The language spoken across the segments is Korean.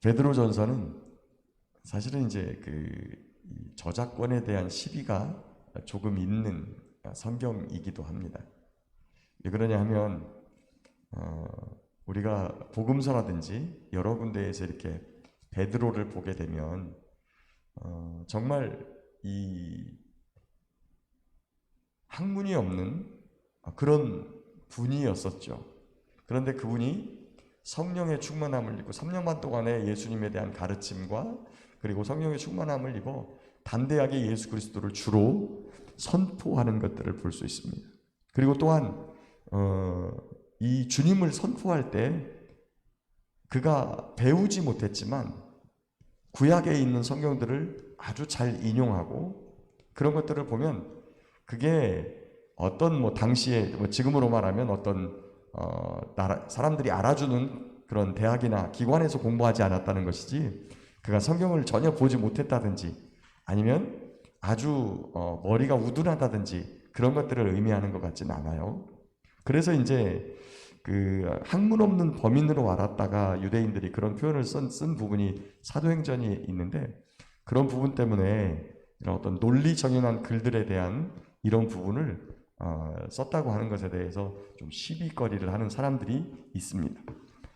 베드로전서는 사실은 이제 저작권에 대한 시비가 조금 있는 성경이기도 합니다. 왜 그러냐 하면 우리가 복음서라든지 여러 군데에서 이렇게 베드로를 보게 되면 정말 이 학문이 없는 그런 분이었었죠. 그런데 그분이 성령의 충만함을 입고 3년 반 동안의 예수님에 대한 가르침과 그리고 성령의 충만함을 입어 담대하게 예수 그리스도를 주로 선포하는 것들을 볼 수 있습니다. 그리고 또한 이 주님을 선포할 때 그가 배우지 못했지만 구약에 있는 성경들을 아주 잘 인용하고 그런 것들을 보면 그게 어떤 당시에 지금으로 말하면 어떤 사람들이 알아주는 그런 대학이나 기관에서 공부하지 않았다는 것이지 그가 성경을 전혀 보지 못했다든지 아니면 아주 머리가 우둔하다든지 그런 것들을 의미하는 것 같지는 않아요. 그래서 이제 학문 없는 범인으로 알았다가 유대인들이 그런 표현을 쓴 부분이 사도행전이 있는데 그런 부분 때문에 이런 어떤 논리 정연한 글들에 대한 이런 부분을 썼다고 하는 것에 대해서 좀 시비거리를 하는 사람들이 있습니다.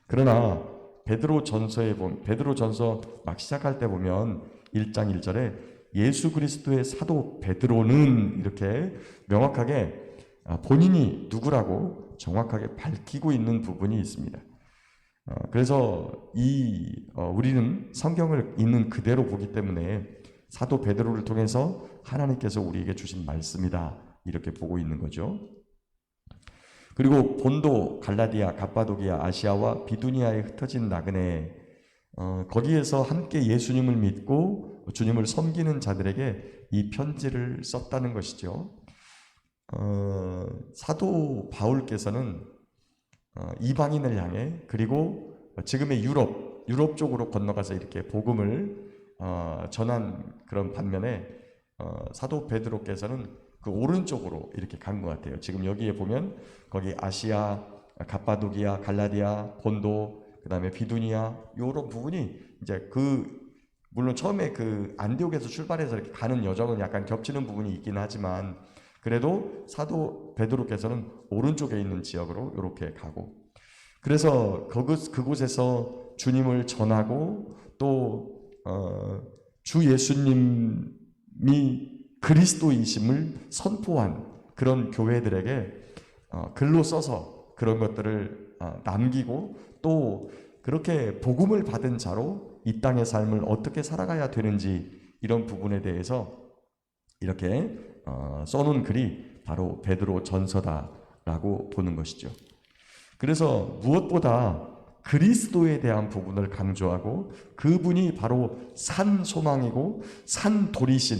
그러나 베드로전서 막 시작할 때 보면 1장 1절에 예수 그리스도의 사도 베드로는 이렇게 명확하게 본인이 누구라고 정확하게 밝히고 있는 부분이 있습니다. 그래서 우리는 성경을 있는 그대로 보기 때문에 사도 베드로를 통해서 하나님께서 우리에게 주신 말씀이다 이렇게 보고 있는 거죠. 그리고 본도, 갈라디아, 갑바도기아, 아시아와 비두니아에 흩어진 나그네 거기에서 함께 예수님을 믿고 주님을 섬기는 자들에게 이 편지를 썼다는 것이죠. 사도 바울께서는 이방인을 향해 그리고 지금의 유럽 쪽으로 건너가서 이렇게 복음을 전한 그런 반면에 사도 베드로께서는 그 오른쪽으로 이렇게 간 것 같아요. 지금 여기에 보면 거기 아시아, 갑바도기아, 갈라디아, 본도, 그 다음에 비두니아 이런 부분이 이제 물론 처음에 안디옥에서 출발해서 이렇게 가는 여정은 약간 겹치는 부분이 있긴 하지만 그래도 사도 베드로께서는 오른쪽에 있는 지역으로 이렇게 가고 그래서 그곳에서 주님을 전하고 또 주 예수님이 그리스도이심을 선포한 그런 교회들에게 글로 써서 그런 것들을 남기고 또 그렇게 복음을 받은 자로 이 땅의 삶을 어떻게 살아가야 되는지 이런 부분에 대해서 이렇게 써놓은 글이 바로 베드로 전서다라고 보는 것이죠. 그래서 무엇보다 그리스도에 대한 부분을 강조하고 그분이 바로 산 소망이고 산 돌이신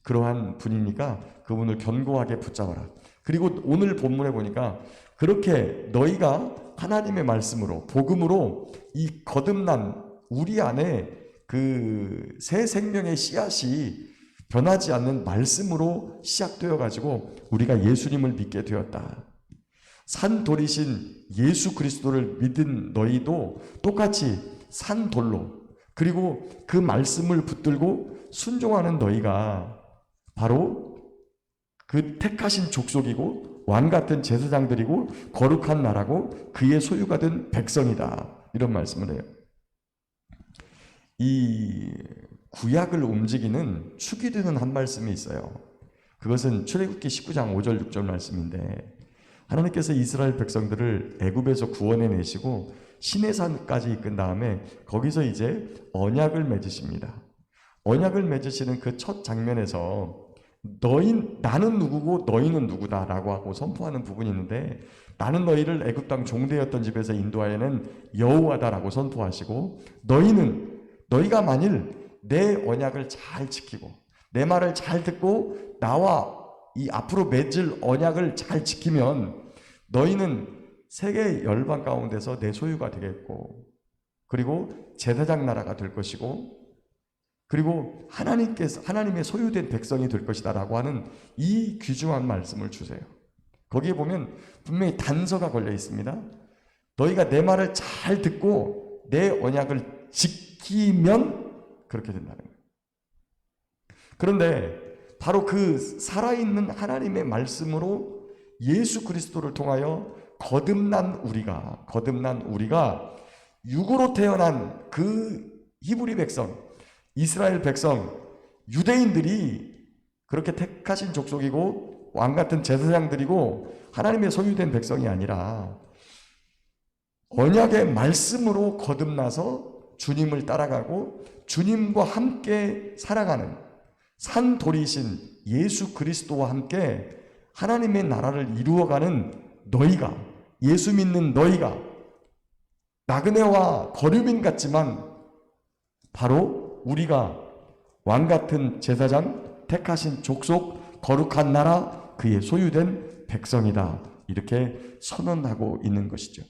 그러한 분이니까 그분을 견고하게 붙잡아라. 그리고 오늘 본문에 보니까 그렇게 너희가 하나님의 말씀으로 복음으로 이 거듭난 우리 안에 그 새 생명의 씨앗이 변하지 않는 말씀으로 시작되어 가지고 우리가 예수님을 믿게 되었다. 산돌이신 예수 그리스도를 믿은 너희도 똑같이 산돌로 그리고 그 말씀을 붙들고 순종하는 너희가 바로 그 택하신 족속이고 왕같은 제사장들이고 거룩한 나라고 그의 소유가 된 백성이다. 이런 말씀을 해요. 이 구약을 움직이는 축이 되는 한 말씀이 있어요. 그것은 출애굽기 19장 5절 6절 말씀인데 하나님께서 이스라엘 백성들을 애굽에서 구원해 내시고 시내산까지 이끈 다음에 거기서 이제 언약을 맺으십니다. 언약을 맺으시는 그 첫 장면에서 나는 누구고 너희는 누구다라고 하고 선포하는 부분이 있는데 나는 너희를 애굽 땅 종되었던 집에서 인도하여낸 여호와다라고 선포하시고 너희가 만일 내 언약을 잘 지키고 내 말을 잘 듣고 나와 이 앞으로 맺을 언약을 잘 지키면 너희는 세계 열방 가운데서 내 소유가 되겠고 그리고 제사장 나라가 될 것이고 그리고 하나님의 소유된 백성이 될 것이다 라고 하는 이 귀중한 말씀을 주세요. 거기에 보면 분명히 단서가 걸려 있습니다. 너희가 내 말을 잘 듣고 내 언약을 지키면 그렇게 된다는 거예요. 그런데 바로 그 살아있는 하나님의 말씀으로 예수 그리스도를 통하여 거듭난 우리가 육으로 태어난 그 히브리 백성, 이스라엘 백성, 유대인들이 그렇게 택하신 족속이고 왕같은 제사장들이고 하나님의 소유된 백성이 아니라 언약의 말씀으로 거듭나서 주님을 따라가고 주님과 함께 살아가는 산돌이신 예수 그리스도와 함께 하나님의 나라를 이루어가는 너희가, 예수 믿는 너희가 나그네와 거류민 같지만 바로 우리가 왕같은 제사장, 택하신 족속, 거룩한 나라, 그의 소유된 백성이다. 이렇게 선언하고 있는 것이죠.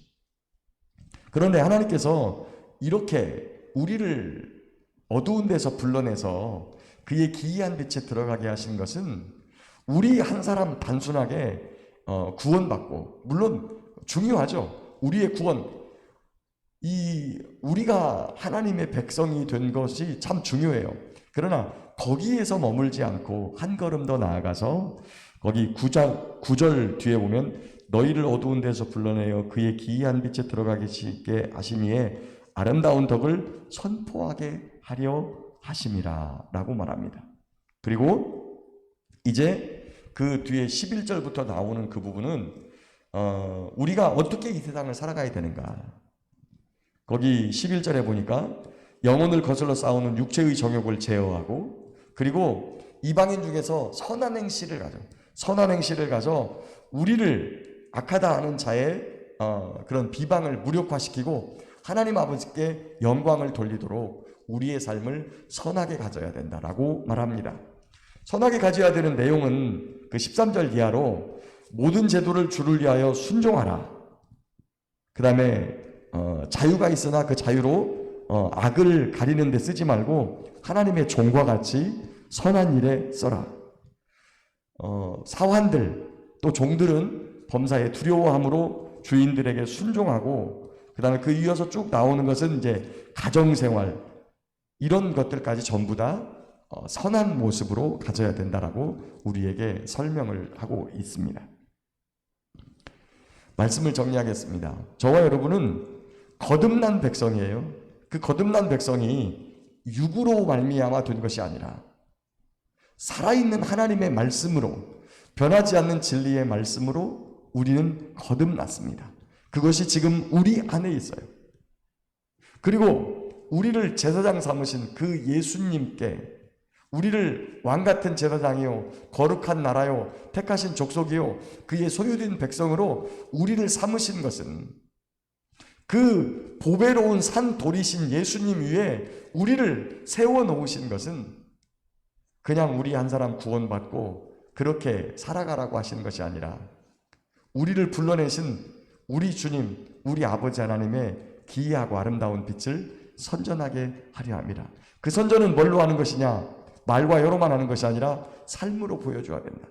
그런데 하나님께서 이렇게 우리를 어두운 데서 불러내서 그의 기이한 빛에 들어가게 하신 것은 우리 한 사람 단순하게 구원받고, 물론 중요하죠. 우리의 구원, 우리가 하나님의 백성이 된 것이 참 중요해요. 그러나 거기에서 머물지 않고 한 걸음 더 나아가서 거기 9절 뒤에 보면 너희를 어두운 데서 불러내어 그의 기이한 빛에 들어가게 하시니에 아름다운 덕을 선포하게 하려 하심이라 라고 말합니다. 그리고 이제 그 뒤에 11절부터 나오는 그 부분은 우리가 어떻게 이 세상을 살아가야 되는가. 거기 11절에 보니까 영혼을 거슬러 싸우는 육체의 정욕을 제어하고, 그리고 이방인 중에서 선한 행실을 가져 우리를 악하다 하는 자의 그런 비방을 무력화시키고 하나님 아버지께 영광을 돌리도록 우리의 삶을 선하게 가져야 된다라고 말합니다. 선하게 가져야 되는 내용은 그 13절 이하로 모든 제도를 주를 위하여 순종하라. 그 다음에 자유가 있으나 그 자유로 악을 가리는 데 쓰지 말고 하나님의 종과 같이 선한 일에 써라. 사환들 또 종들은 범사에 두려워함으로 주인들에게 순종하고, 그 다음에 그 이어서 쭉 나오는 것은 이제 가정생활, 이런 것들까지 전부 다 선한 모습으로 가져야 된다라고 우리에게 설명을 하고 있습니다. 말씀을 정리하겠습니다. 저와 여러분은 거듭난 백성이에요. 그 거듭난 백성이 육으로 말미암아 된 것이 아니라 살아있는 하나님의 말씀으로, 변하지 않는 진리의 말씀으로 우리는 거듭났습니다. 그것이 지금 우리 안에 있어요. 그리고 우리를 제사장 삼으신 그 예수님께, 우리를 왕같은 제사장이요 거룩한 나라요 택하신 족속이요 그의 소유된 백성으로 우리를 삼으신 것은, 그 보배로운 산돌이신 예수님 위에 우리를 세워놓으신 것은 그냥 우리 한 사람 구원받고 그렇게 살아가라고 하시는 것이 아니라 우리를 불러내신 우리 주님, 우리 아버지 하나님의 기이하고 아름다운 빛을 선전하게 하려 합니다. 그 선전은 뭘로 하는 것이냐? 말과 여로만 하는 것이 아니라 삶으로 보여줘야 된다.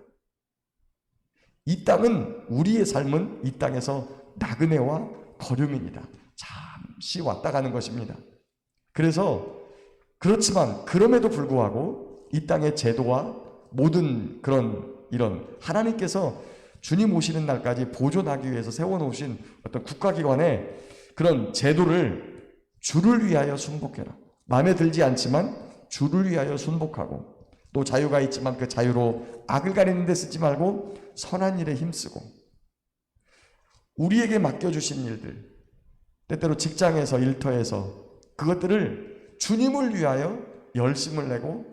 이 땅은, 우리의 삶은 이 땅에서 나그네와 거류민이다. 잠시 왔다 가는 것입니다. 그렇지만 그럼에도 불구하고 이 땅의 제도와 모든 이런 하나님께서 주님 오시는 날까지 보존하기 위해서 세워놓으신 어떤 국가기관의 그런 제도를 주를 위하여 순복해라. 마음에 들지 않지만 주를 위하여 순복하고, 또 자유가 있지만 그 자유로 악을 가리는 데 쓰지 말고 선한 일에 힘쓰고, 우리에게 맡겨주신 일들, 때때로 직장에서, 일터에서 그것들을 주님을 위하여 열심을 내고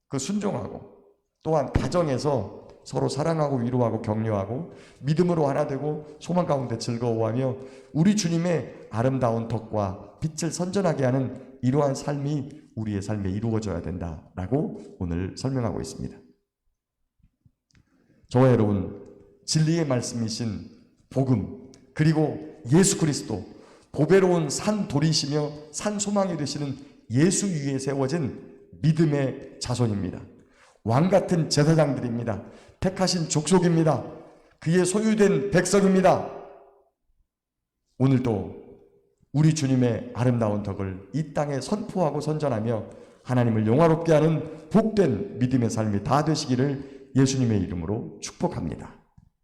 그 순종하고, 또한 가정에서 서로 사랑하고 위로하고 격려하고 믿음으로 하나 되고 소망 가운데 즐거워하며 우리 주님의 아름다운 덕과 빛을 선전하게 하는 이러한 삶이 우리의 삶에 이루어져야 된다라고 오늘 설명하고 있습니다. 저와 여러분, 진리의 말씀이신 복음, 그리고 예수 그리스도, 보배로운 산돌이시며 산소망이 되시는 예수 위에 세워진 믿음의 자손입니다. 왕같은 제사장들입니다. 택하신 족속입니다. 그의 소유된 백성입니다. 오늘도 우리 주님의 아름다운 덕을 이 땅에 선포하고 선전하며 하나님을 영화롭게 하는 복된 믿음의 삶이 다 되시기를 예수님의 이름으로 축복합니다.